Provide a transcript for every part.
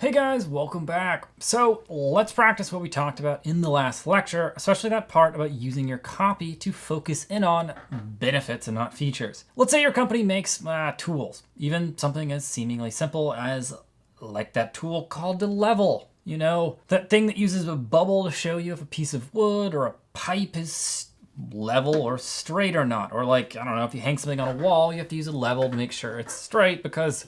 Hey guys, welcome back. So let's practice what we talked about in the last lecture, especially that part about using your copy to focus in on benefits and not features. Let's say your company makes tools, even something as seemingly simple as like that tool called the level. You know, that thing that uses a bubble to show you if a piece of wood or a pipe is level or straight or not. Or like, I don't know, if you hang something on a wall, you have to use a level to make sure it's straight because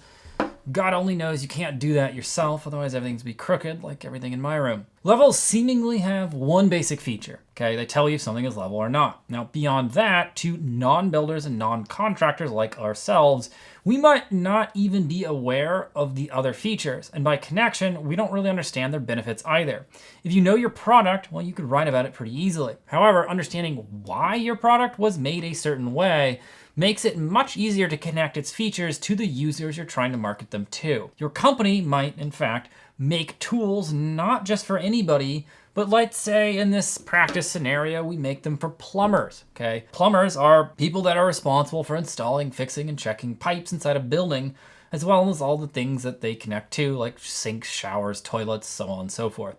God only knows you can't do that yourself, otherwise everything's be crooked like everything in my room. Levels seemingly have one basic feature, okay? They tell you if something is level or not. Now, beyond that, to non-builders and non-contractors like ourselves, we might not even be aware of the other features. And by connection, we don't really understand their benefits either. If you know your product, well, you could write about it pretty easily. However, understanding why your product was made a certain way makes it much easier to connect its features to the users you're trying to market them to. Your company might, in fact, make tools not just for anybody, but let's say in this practice scenario, we make them for plumbers, okay? Plumbers are people that are responsible for installing, fixing, and checking pipes inside a building, as well as all the things that they connect to, like sinks, showers, toilets, so on and so forth.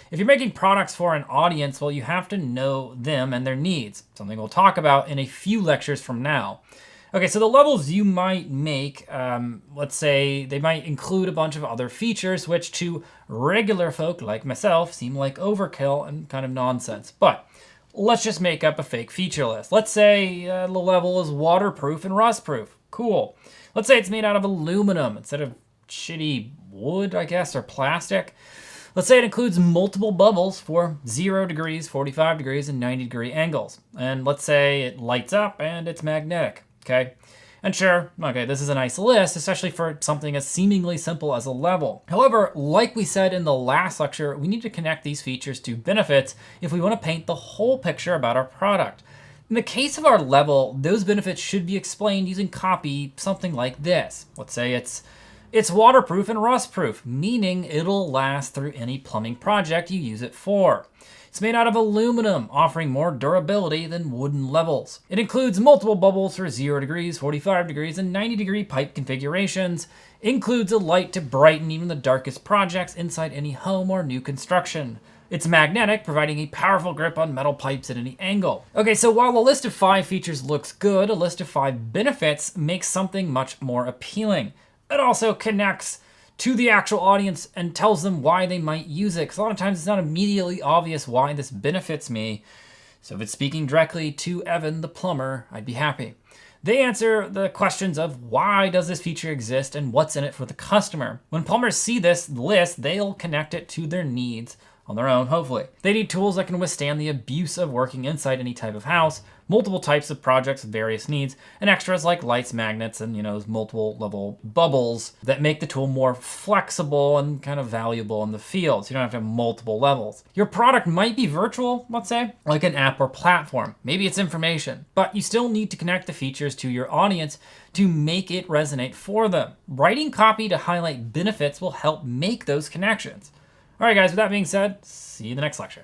If you're making products for an audience, well, you have to know them and their needs, something we'll talk about in a few lectures from now. Okay, so the levels you might make, let's say they might include a bunch of other features, which to regular folk like myself seem like overkill and kind of nonsense. But let's just make up a fake feature list. Let's say the level is waterproof and rustproof. Cool. Let's say it's made out of aluminum instead of shitty wood, I guess, or plastic. Let's say it includes multiple bubbles for 0 degrees, 45 degrees, and 90-degree angles. And let's say it lights up and it's magnetic, okay? And sure, okay, this is a nice list, especially for something as seemingly simple as a level. However, like we said in the last lecture, we need to connect these features to benefits if we want to paint the whole picture about our product. In the case of our level, those benefits should be explained using copy, something like this. Let's say it's waterproof and rustproof, meaning it'll last through any plumbing project you use it for. It's made out of aluminum, offering more durability than wooden levels. It includes multiple bubbles for 0 degrees, 45 degrees, and 90-degree pipe configurations. Includes a light to brighten even the darkest projects inside any home or new construction. It's magnetic, providing a powerful grip on metal pipes at any angle. Okay, so while the list of 5 features looks good, a list of 5 benefits makes something much more appealing. It also connects to the actual audience and tells them why they might use it. Because a lot of times it's not immediately obvious why this benefits me. So if it's speaking directly to Evan, the plumber, I'd be happy. They answer the questions of why does this feature exist and what's in it for the customer. When plumbers see this list, they'll connect it to their needs on their own, hopefully. They need tools that can withstand the abuse of working inside any type of house, multiple types of projects with various needs, and extras like lights, magnets, and those multiple level bubbles that make the tool more flexible and kind of valuable in the field. So you don't have to have multiple levels. Your product might be virtual, let's say, like an app or platform. Maybe it's information, but you still need to connect the features to your audience to make it resonate for them. Writing copy to highlight benefits will help make those connections. All right, guys, with that being said, see you in the next lecture.